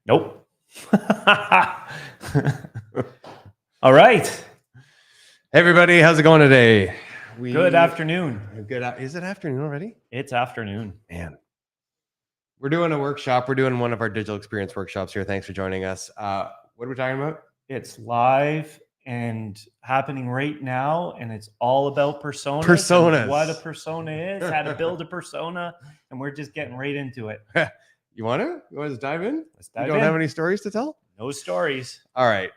Nope. All right. Hey everybody, how's it going today? Good afternoon. Is it afternoon already? It's afternoon. Man. We're doing a workshop. We're doing one of our digital experience workshops here. Thanks for joining us. What are we talking about? It's live and happening right now, and it's all about personas. Personas. What a persona is, how to build a persona, and we're just getting right into it. You want to? You want to dive in? Let's dive You don't in. have any stories to tell? No stories. All right.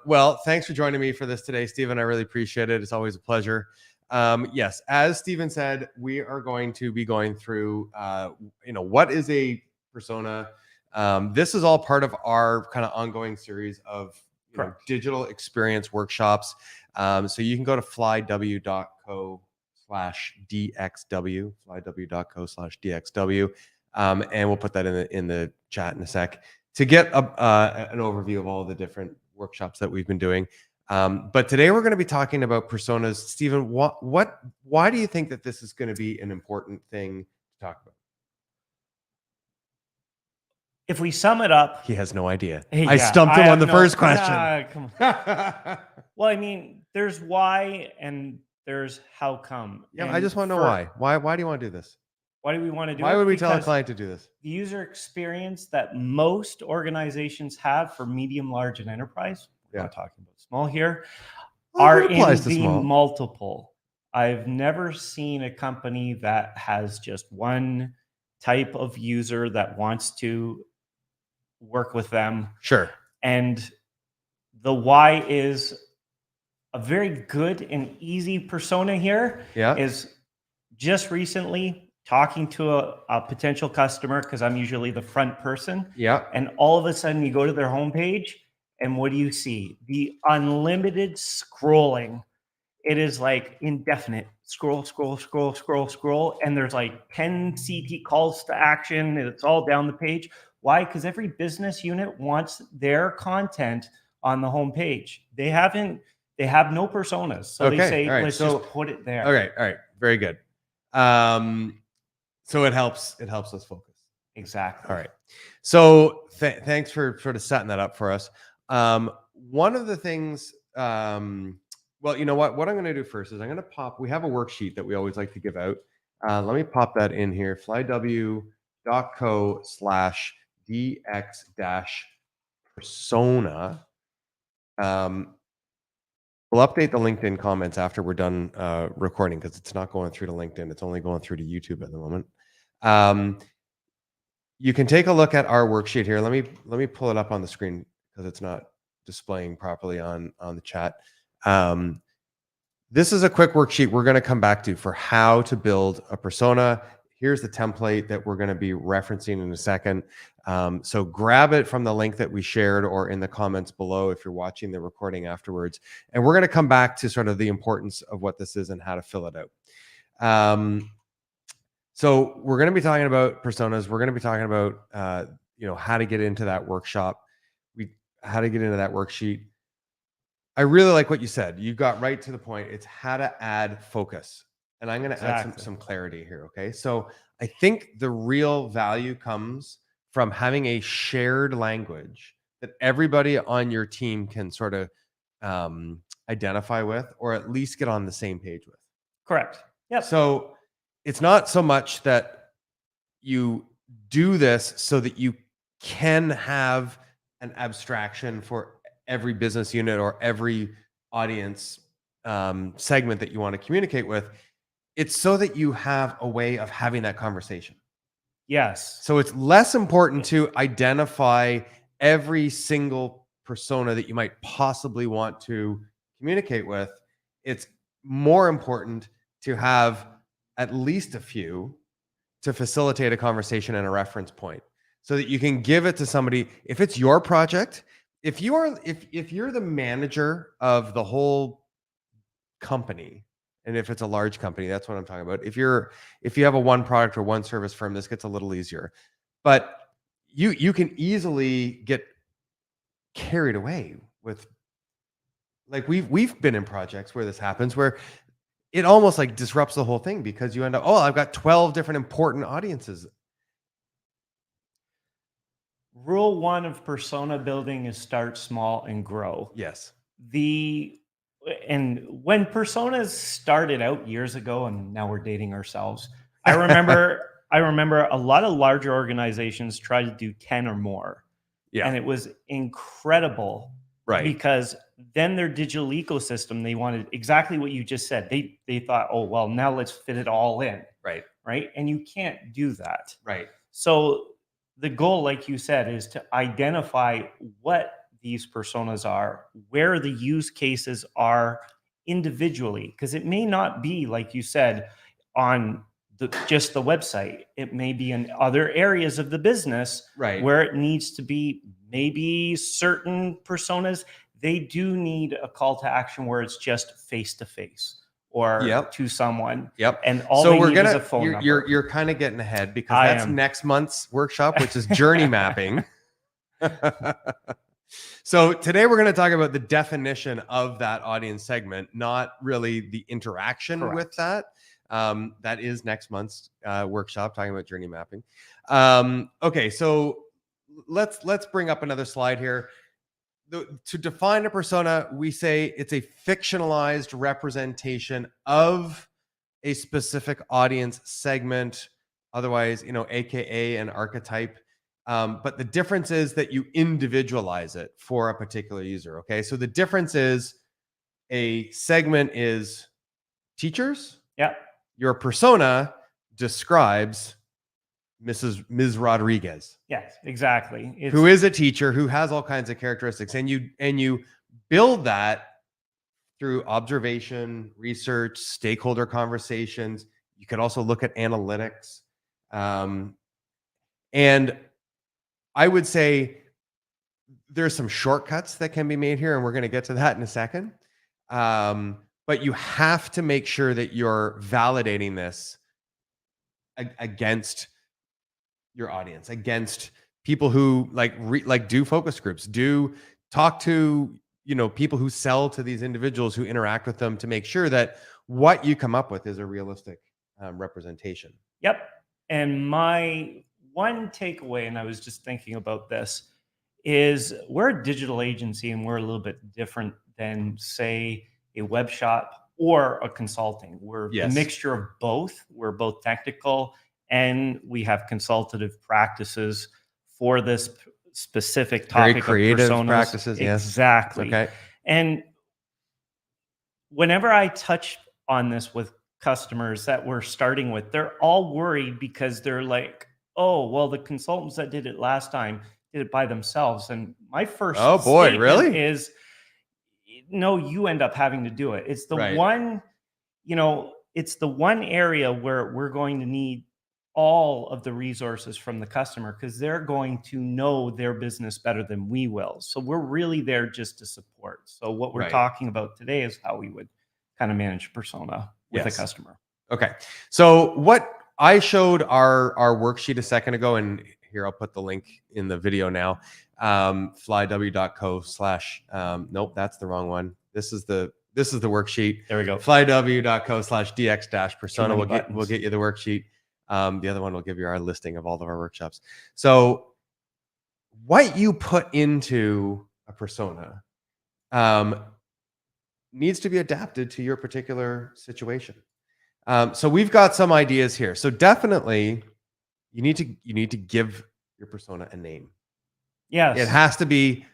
Well, thanks for joining me for this today, Stephen. I really appreciate it. It's always a pleasure. Yes, as Stephen said, we are going to be going through, what is a persona? This is all part of our kind of ongoing series of digital experience workshops. So you can go to flyw.co/DXW, flyw.co/DXW, and we'll put that in the chat in a sec to get an overview of all the different workshops that we've been doing. But today we're going to be talking about personas. Stephen, why do you think that this is going to be an important thing to talk about? If we sum it up, he has no idea. Hey, I stumped him on the first question. Come on. Well, I mean, there's why and there's how come. Yeah, and I just want to know why. Why do you want to do this? Why do we want to do it? Why would we tell a client to do this? The user experience that most organizations have for medium, large, and enterprise, we're not talking about small here, are in the multiple. I've never seen a company that has just one type of user that wants to work with them. Sure. And the why is a very good and easy persona here. Yeah. Is just recently talking to a potential customer, because I'm usually the front person. Yeah. And all of a sudden you go to their homepage and what do you see? The unlimited scrolling. It is like indefinite. Scroll, scroll, scroll, scroll, scroll. And there's like 10 CT calls to action. And it's all down the page. Why? Because every business unit wants their content on the homepage. They have no personas. So they say, let's just put it there. All right. Very good. So it helps us focus. Exactly. All right. So thanks for sort of setting that up for us. One of the things, well, you know what I'm going to do first is I'm going to we have a worksheet that we always like to give out. Let me pop that in here, flyw.co/DX-persona. We'll update the LinkedIn comments after we're done recording, because it's not going through to LinkedIn. It's only going through to YouTube at the moment. You can take a look at our worksheet here. Let me pull it up on the screen because it's not displaying properly on the chat. This is a quick worksheet we're going to come back to for how to build a persona. Here's the template that we're going to be referencing in a second. So grab it from the link that we shared or in the comments below if you're watching the recording afterwards. And we're going to come back to sort of the importance of what this is and how to fill it out. So we're going to be talking about personas. We're going to be talking about, how to get into that workshop, how to get into that worksheet. I really like what you said. You got right to the point. It's how to add focus. And I'm going to add some clarity here. Okay. So I think the real value comes from having a shared language that everybody on your team can sort of identify with, or at least get on the same page with. Correct. Yeah. So it's not so much that you do this so that you can have an abstraction for every business unit or every audience segment that you want to communicate with. It's so that you have a way of having that conversation. Yes. So it's less important to identify every single persona that you might possibly want to communicate with. It's more important to have at least a few to facilitate a conversation and a reference point so that you can give it to somebody. If it's your project, if you're the manager of the whole company, and if it's a large company, that's what I'm talking about. If you have a one product or one service firm, this gets a little easier. But you can easily get carried away with, like, we've been in projects where this happens, where it almost like disrupts the whole thing because you end up, I've got 12 different important audiences. Rule one of persona building is start small and grow. Yes. The and when personas started out years ago, and now we're dating ourselves, I remember a lot of larger organizations try to do 10 or more. Yeah. And it was incredible Right. because then their digital ecosystem, they wanted exactly what you just said. They thought, oh well, now let's fit it all in, Right. right? And you can't do that. Right. So the goal, like you said, is to identify what these personas are, where the use cases are individually, because it may not be, like you said, on just the website. It may be in other areas of the business Right. where it needs to be. Maybe certain personas, they do need a call to action where it's just face to face or Yep. to someone, Yep. and all So they we're need is gonna a phone you're number. you're kind of getting ahead because I that's am. next month's workshop, which is journey mapping. So today we're going to talk about the definition of that audience segment, not really the interaction with Correct. that. That is next month's workshop talking about journey mapping. Okay, so let's bring up another slide here. To define a persona, we say it's a fictionalized representation of a specific audience segment, otherwise, AKA an archetype. But the difference is that you individualize it for a particular user. Okay. So the difference is a segment is teachers. Yeah. Your persona describes Ms. Rodriguez, Yes, exactly. who is a teacher who has all kinds of characteristics. And you build that through observation, research, stakeholder conversations. You could also look at analytics. And I would say there's some shortcuts that can be made here, and we're going to get to that in a second. But you have to make sure that you're validating this against your audience, against people who do focus groups, do talk to people who sell to these individuals, who interact with them, to make sure that what you come up with is a realistic representation. Yep. And my one takeaway, and I was just thinking about this, is we're a digital agency and we're a little bit different than, say, a web shop or a consulting. We're a Yes. mixture of both. We're both technical and we have consultative practices for this specific Very topic creative of personas. practices. Yes. Exactly. Okay. And whenever I touch on this with customers that we're starting with, they're all worried because they're like, oh, well, the consultants that did it last time did it by themselves. And my first Oh boy, statement really? is, no, you end up having to do it. It's the Right. one, it's the one area where we're going to need all of the resources from the customer because they're going to know their business better than we will. So we're really there just to support. So what we're Right. talking about today is how we would kind of manage persona with Yes. a customer. Okay. So what I showed our worksheet a second ago, and here I'll put the link in the video now. Flyw.co/ nope, that's the wrong one. This is the worksheet. There we go. Flyw.co/dx-persona will get you the worksheet. The other one will give you our listing of all of our workshops. So what you put into a persona needs to be adapted to your particular situation. So we've got some ideas here. So definitely you need to give your persona a name. Yes. It has to be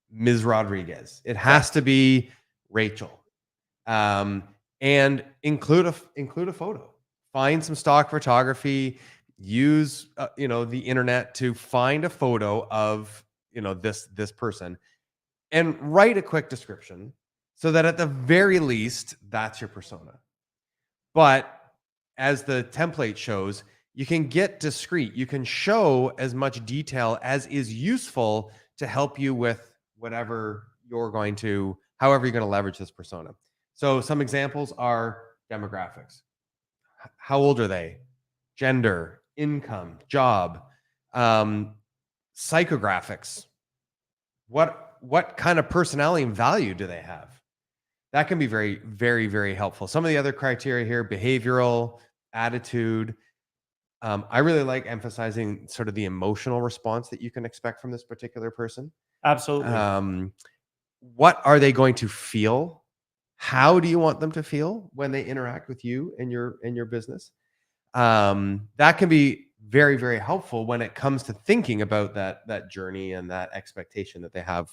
Ms. Rodriguez. It has to be Rachel. And include a photo. Find some stock photography. Use the internet to find a photo of this person, and write a quick description so that at the very least that's your persona. But as the template shows, you can get discreet. You can show as much detail as is useful to help you with however you're going to leverage this persona. So some examples are demographics. How old are they? Gender, income, job, psychographics. What kind of personality and value do they have? That can be very, very, very helpful. Some of the other criteria here: behavioral, attitude. I really like emphasizing sort of the emotional response that you can expect from this particular person. Absolutely. What are they going to feel? How do you want them to feel when they interact with you and your business? That can be very, very helpful when it comes to thinking about that journey and that expectation that they have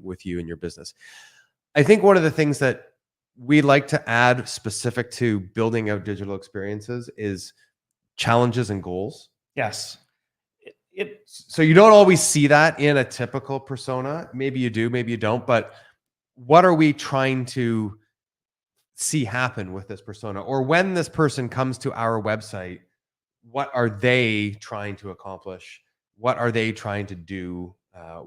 with you and your business. I think one of the things that we like to add specific to building out digital experiences is challenges and goals. Yes. It So you don't always see that in a typical persona. Maybe you do, maybe you don't. But what are we trying to see happen with this persona? Or when this person comes to our website, what are they trying to accomplish? What are they trying to do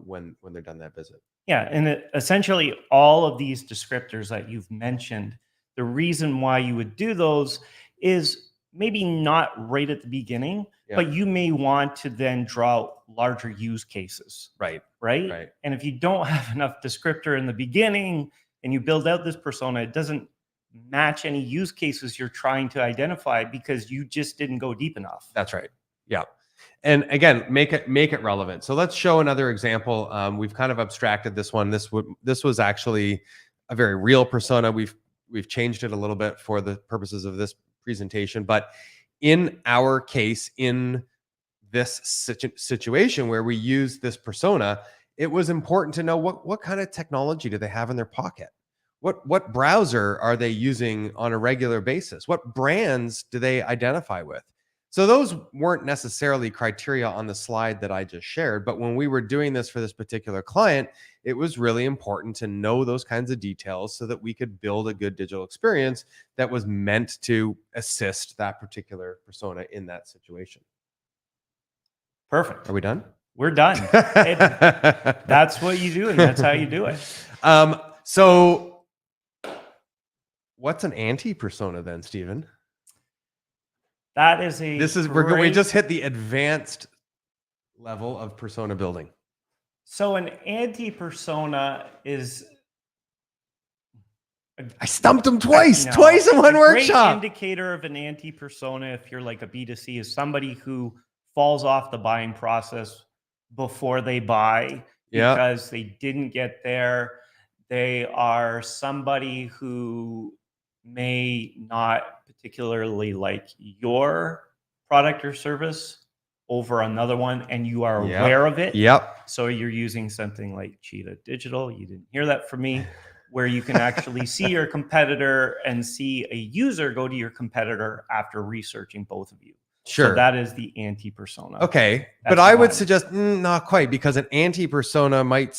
when they're done that visit? Yeah, and essentially all of these descriptors that you've mentioned, the reason why you would do those is maybe not right at the beginning, Yeah. but you may want to then draw larger use cases, Right. right? Right. And if you don't have enough descriptor in the beginning and you build out this persona, it doesn't match any use cases you're trying to identify because you just didn't go deep enough. That's right. Yeah. And again, make it relevant. So let's show another example. We've kind of abstracted this one. This was actually a very real persona. We've changed it a little bit for the purposes of this presentation. But in our case, in this situation where we use this persona, it was important to know what kind of technology do they have in their pocket. What browser are they using on a regular basis? What brands do they identify with? So those weren't necessarily criteria on the slide that I just shared, but when we were doing this for this particular client, it was really important to know those kinds of details so that we could build a good digital experience that was meant to assist that particular persona in that situation. Perfect. Are we done? We're done. That's what you do, and that's how you do it. So what's an anti-persona then, Stephen? That is we just hit the advanced level of persona building. So an anti-persona is I stumped him twice in one workshop. Great indicator of an anti-persona, if you're like a B2C, is somebody who falls off the buying process before they buy because they didn't get there. They are somebody who may not particularly like your product or service over another one, and you are aware of it. So you're using something like Cheetah Digital. You didn't hear that from me, where you can actually see your competitor and see a user go to your competitor after researching both of you. Sure. So that is the anti-persona. Okay. But I would suggest not quite, because an anti-persona might,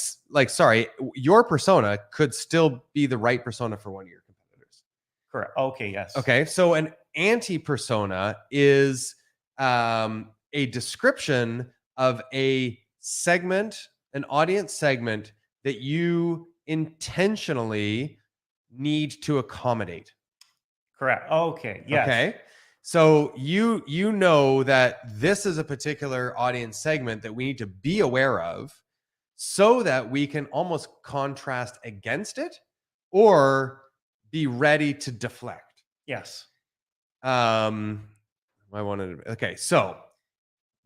your persona could still be the right persona for one of your competitors. Correct. Okay. Yes. Okay. So an anti-persona is a description of a segment, an audience segment that you intentionally need to accommodate. Correct. Okay. Yes. Okay. So you know that this is a particular audience segment that we need to be aware of so that we can almost contrast against it or be ready to deflect. Yes. Okay. So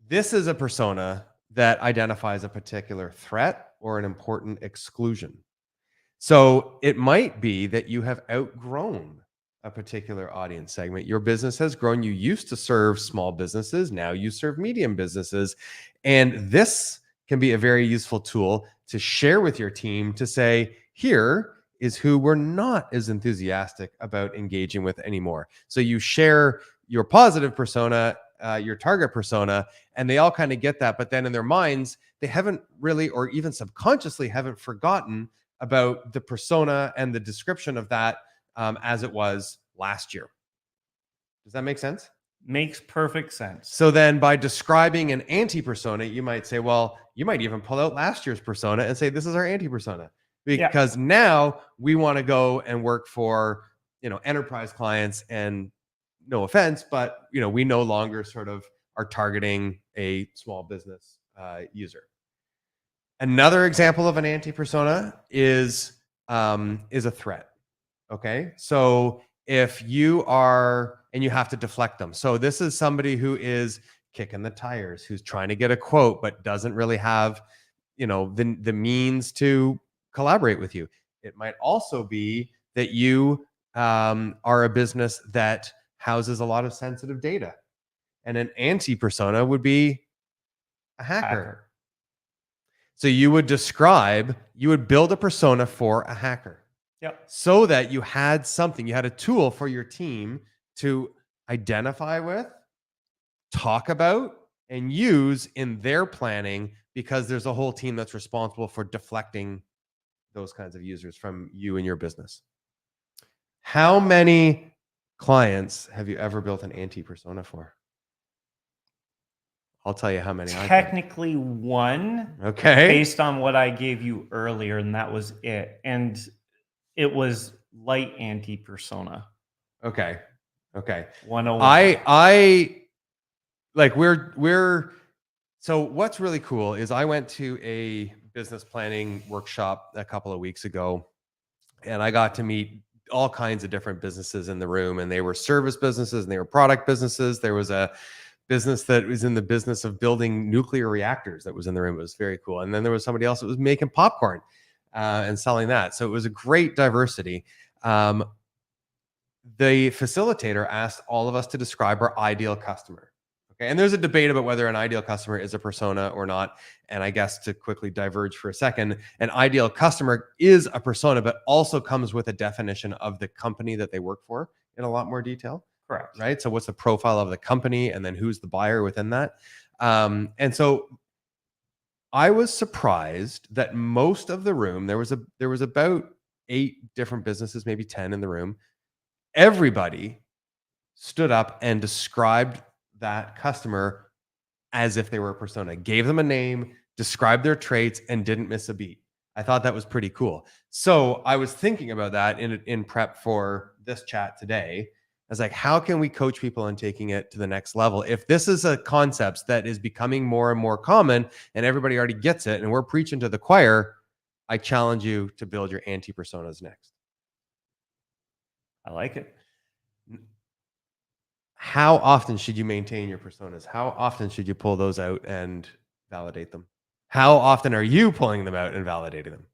this is a persona that identifies a particular threat or an important exclusion. So it might be that you have outgrown a particular audience segment. Your business has grown. You used to serve small businesses. Now you serve medium businesses. And this can be a very useful tool to share with your team to say, here is who we're not as enthusiastic about engaging with anymore. So you share your positive persona, your target persona, and they all kind of get that. But then in their minds, they haven't really, or even subconsciously haven't forgotten about the persona and the description of that as it was last year. Does that make sense? Makes perfect sense. So then by describing an anti-persona, you might say, well, you might even pull out last year's persona and say, this is our anti-persona. Because now we want to go and work for, enterprise clients, and no offense, but, we no longer sort of are targeting a small business user. Another example of an anti-persona is a threat. Okay. So if you are, and you have to deflect them. So this is somebody who is kicking the tires, who's trying to get a quote but doesn't really have, the means to collaborate with you. It might also be that you are a business that houses a lot of sensitive data, and an anti-persona would be a hacker. So you would build a persona for a hacker. Yep. So that you had a tool for your team to identify with, talk about, and use in their planning, because there's a whole team that's responsible for deflecting those kinds of users from you and your business. How many clients have you ever built an anti-persona for? I'll tell you how many. Technically one. Okay. Based on what I gave you earlier, and that was it. And it was light anti-persona. Okay. 101. I like we're so what's really cool is I went to a business planning workshop a couple of weeks ago, and I got to meet all kinds of different businesses in the room, and they were service businesses and they were product businesses. There was a business that was in the business of building nuclear reactors that was in the room. It was very cool. And then there was somebody else that was making popcorn and selling that. So it was a great diversity. The facilitator asked all of us to describe our ideal customer. Okay. And there's a debate about whether an ideal customer is a persona or not. And I guess to quickly diverge for a second, an ideal customer is a persona, but also comes with a definition of the company that they work for in a lot more detail. Correct. Right. So what's the profile of the company, and then who's the buyer within that? And so I was surprised that most of the room, there was about 8 different businesses, maybe 10 in the room. Everybody stood up and described that customer as if they were a persona, gave them a name, described their traits, and didn't miss a beat. I thought that was pretty cool. So I was thinking about that in prep for this chat today. I was like, how can we coach people on taking it to the next level? If this is a concept that is becoming more and more common and everybody already gets it and we're preaching to the choir, I challenge you to build your anti-personas next. I like it. How often should you maintain your personas? How often should you pull those out and validate them? How often are you pulling them out and validating them?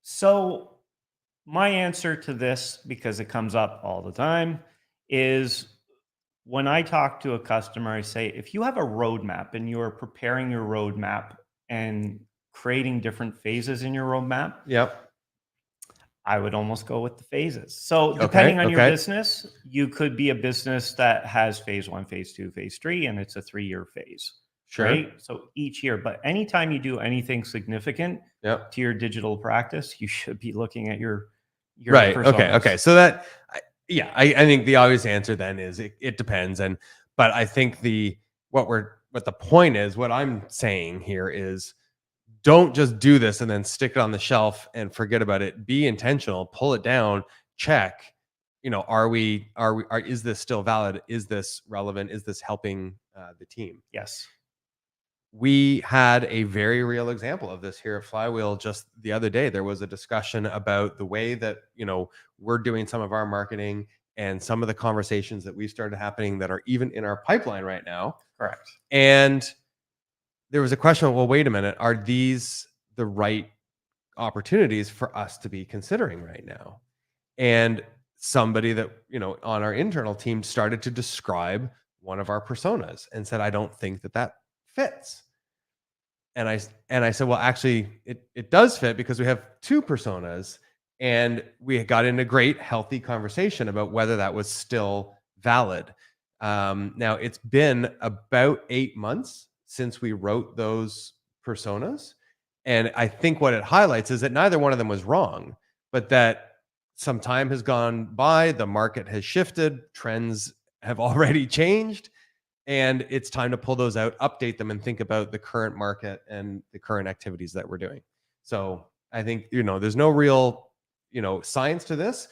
So my answer to this, because it comes up all the time, is when I talk to a customer, I say, if you have a roadmap and you're preparing your roadmap and creating different phases in your roadmap, Yep. I would almost go with the phases. So depending on your business, you could be a business that has phase 1, phase 2, phase 3, and it's a 3-year phase. Sure. Right? So each year, but anytime you do anything significant to your digital practice, you should be looking at your right. personas. Okay. So that, I think the obvious answer then is it depends. But I think what the point is, what I'm saying here is, don't just do this and then stick it on the shelf and forget about it. Be intentional, pull it down, check, is this still valid? Is this relevant? Is this helping the team? Yes. We had a very real example of this here at Flywheel just the other day. There was a discussion about the way that, we're doing some of our marketing and some of the conversations that we've started happening that are even in our pipeline right now. Correct. And there was a question of, well, wait a minute, are these the right opportunities for us to be considering right now? And somebody that, on our internal team started to describe one of our personas and said, I don't think that fits. And I said, well, actually it does fit, because we have 2 personas, and we got in a great healthy conversation about whether that was still valid. Now it's been about 8 months since we wrote those personas. And I think what it highlights is that neither one of them was wrong, but that some time has gone by, the market has shifted, trends have already changed, and it's time to pull those out, update them, and think about the current market and the current activities that we're doing. So I think, there's no real, science to this,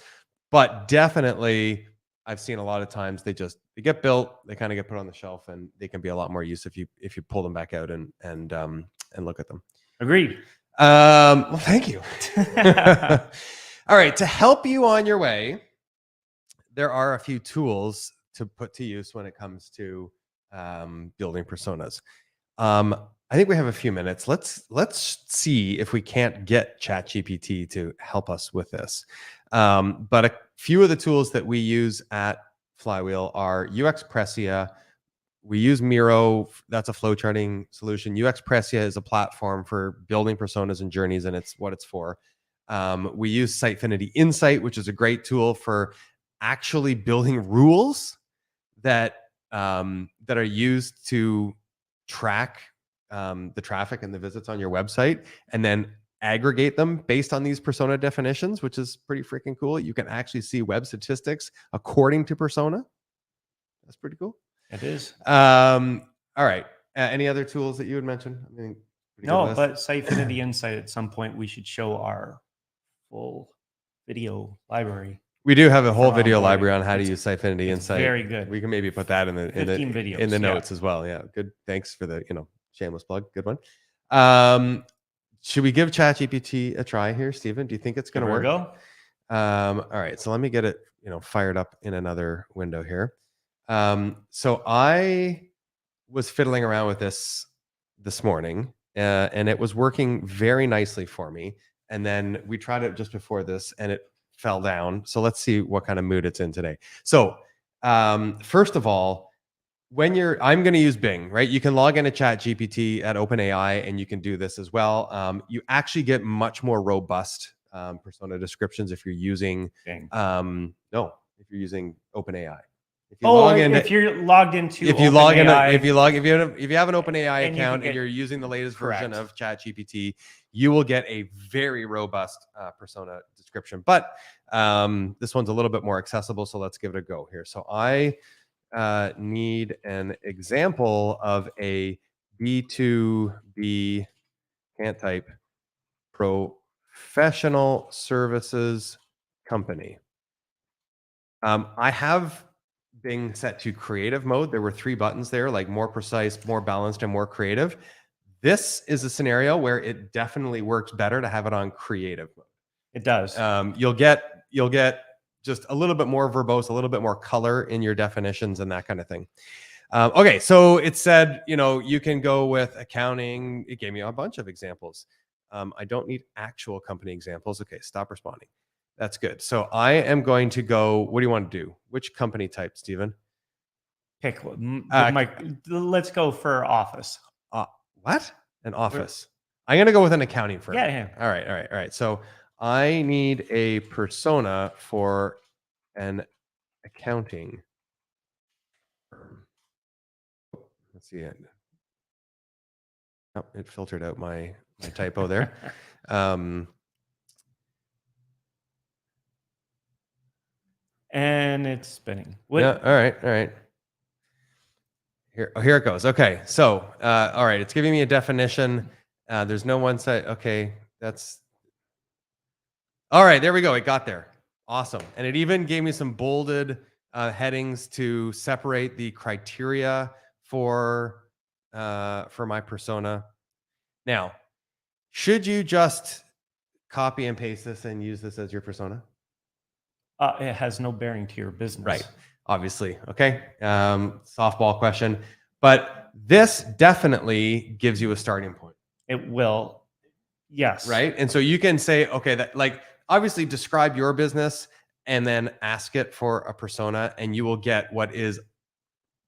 but definitely I've seen a lot of times they get built, they kind of get put on the shelf, and they can be a lot more use if you pull them back out and look at them. Agreed. Well, thank you. All right, to help you on your way, there are a few tools to put to use when it comes to building personas. I think we have a few minutes. Let's see if we can't get ChatGPT to help us with this. But a few of the tools that we use at Flywheel are UXpressia. We use Miro. That's a flowcharting solution. UXpressia is a platform for building personas and journeys, and it's what it's for. We use Sitefinity Insight, which is a great tool for actually building rules that are used to track the traffic and the visits on your website, and then aggregate them based on these persona definitions, which is pretty freaking cool. You can actually see web statistics according to persona. That's pretty cool. It is. All right. Any other tools that you would mention? I mean, no, but Sitefinity Insight, at some point we should show our full video library. We do have a whole video library on how to use Sitefinity Insight. Very good. We can maybe put that in the notes as well. Yeah, good. Thanks for the shameless plug. Good one. Should we give ChatGPT a try here, Stephen? Do you think it's going to work? Go. All right. So let me get it fired up in another window here. So I was fiddling around with this morning, and it was working very nicely for me. And then we tried it just before this, and it fell down. So let's see what kind of mood it's in today. So first of all, I'm going to use Bing, right? You can log into ChatGPT at OpenAI, and you can do this as well. You actually get much more robust persona descriptions if you're using Bing. If you're using OpenAI. If you're logged into if you have an OpenAI account and you're using the latest version of ChatGPT, you will get a very robust persona description. But this one's a little bit more accessible, so let's give it a go here. So I need an example of a B2B, can't type, professional services company. I have Bing set to creative mode. There were 3 buttons there, like more precise, more balanced, and more creative. This is a scenario where it definitely works better to have it on creative mode. It does. You'll get just a little bit more verbose, a little bit more color in your definitions and that kind of thing. Okay, so it said, you can go with accounting. It gave me a bunch of examples. I don't need actual company examples. Okay, stop responding. That's good. So I am going to go. What do you want to do? Which company type, Stephen? Pick let's go for office. What? An office. I'm going to go with an accounting firm. Yeah. All right. So I need a persona for an accounting firm. Let's see it. Oh, it filtered out my typo there. And it's spinning. Yeah, all right. Here it goes. Okay, so all right, it's giving me a definition. There's no one side. Okay, that's all right. There we go. It got there. Awesome. And it even gave me some bolded headings to separate the criteria for my persona. Now, should you just copy and paste this and use this as your persona? It has no bearing to your business. Right. Obviously. Okay. Softball question. But this definitely gives you a starting point. It will. Yes. Right. And so you can say, okay, that obviously describe your business and then ask it for a persona, and you will get what is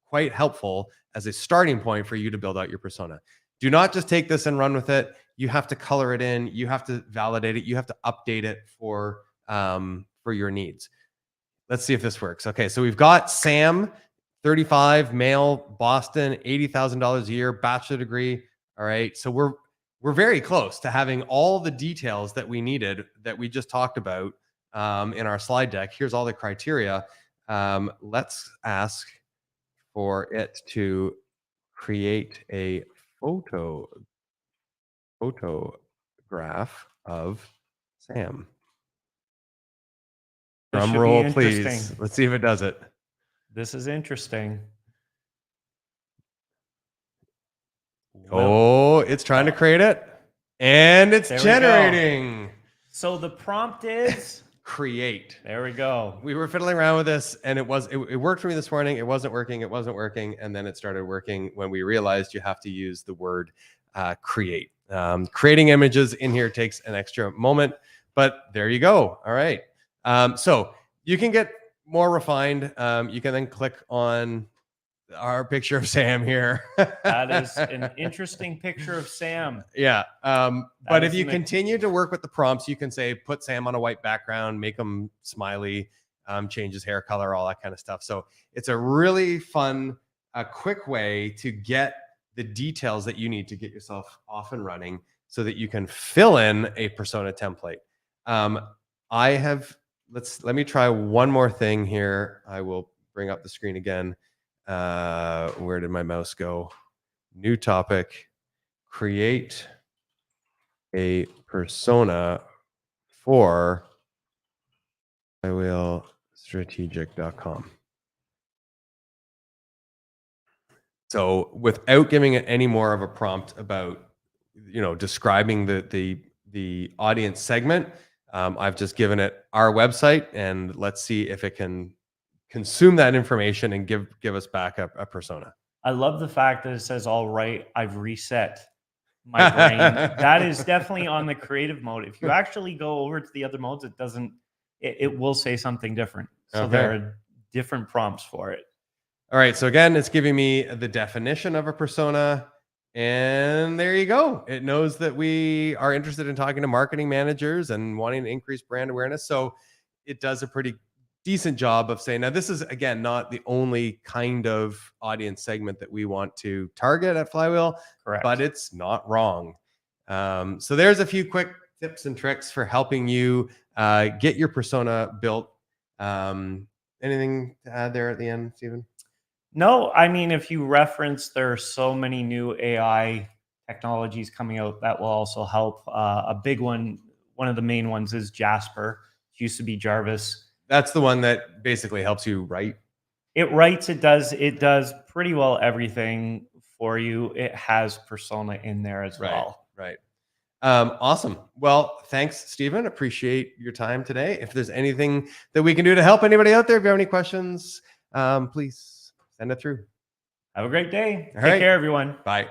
quite helpful as a starting point for you to build out your persona. Do not just take this and run with it. You have to color it in. You have to validate it. You have to update it for your needs. Let's see if this works. Okay, so we've got Sam, 35, male, Boston, $80,000 a year, bachelor degree. All right, so we're very close to having all the details that we needed that we just talked about in our slide deck. Here's all the criteria. Let's ask for it to create a photograph of Sam. Drum roll, please. Let's see if it does it. This is interesting. Oh, it's trying to create it. And it's generating. So the prompt is create. There we go. We were fiddling around with this, and it worked for me this morning. It wasn't working, and then it started working when we realized you have to use the word create. Creating images in here takes an extra moment, but there you go. All right. So you can get more refined. You can then click on our picture of Sam here. That is an interesting picture of Sam. Yeah. But if is you an- continue to work with the prompts, you can say, put Sam on a white background, make him smiley, change his hair color, all that kind of stuff. So it's a really fun, quick way to get the details that you need to get yourself off and running so that you can fill in a persona template. Let me try one more thing here. I will bring up the screen again. Where did my mouse go? New topic. Create a persona for flywheelstrategic.com. So without giving it any more of a prompt about, describing the audience segment, I've just given it our website, and let's see if it can consume that information and give us back a persona. I love the fact that it says, all right, I've reset my brain. That is definitely on the creative mode. If you actually go over to the other modes, it will say something different. So there are different prompts for it. All right. So again, it's giving me the definition of a persona. And there you go. It knows that we are interested in talking to marketing managers and wanting to increase brand awareness. So it does a pretty decent job of saying, now this is, again, not the only kind of audience segment that we want to target at Flywheel. Correct. But it's not wrong. So there's a few quick tips and tricks for helping you get your persona built. Anything to add there at the end, Stephen? No, I mean, if you reference, there are so many new AI technologies coming out that will also help. A big one of the main ones is Jasper. It used to be Jarvis. That's the one that basically helps you write. It writes, it does pretty well everything for you. It has persona in there as well. Right. Awesome. Well, thanks, Stephen. Appreciate your time today. If there's anything that we can do to help anybody out there, if you have any questions, please send it through. Have a great day. All Take right. care, everyone. Bye.